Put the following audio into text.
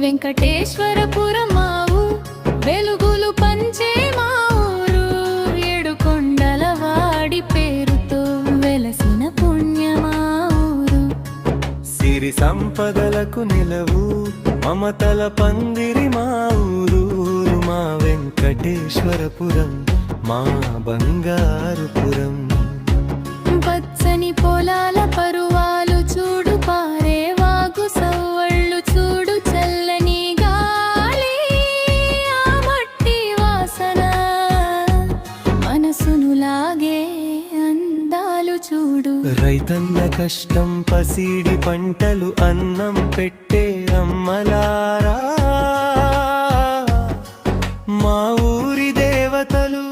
వెంకటేశ్వరపురం మా ఊరు, వెలుగులు పంచే మా ఊరు, ఏడుకొండల వాడి పేరుతో వెలసిన పుణ్యమా ఊరు. సిరి సంపదలకు నిలవు, మమతల పందిరి మా ఊరు, మా వెంకటేశ్వరపురం మా బంగారుపురం. పచ్చని పొలాల పరువాలు చూడు, పారే వాగు సవ్వళ్ళు చూడు, చల్లని గాలి ఆ మట్టి వాసన, మనసును లాగే అందాలు చూడు. రైతన్న కష్టం పసిడి పంటలు, అన్నం పెట్టే అమ్మలారా, మా ఊరి దేవతలు.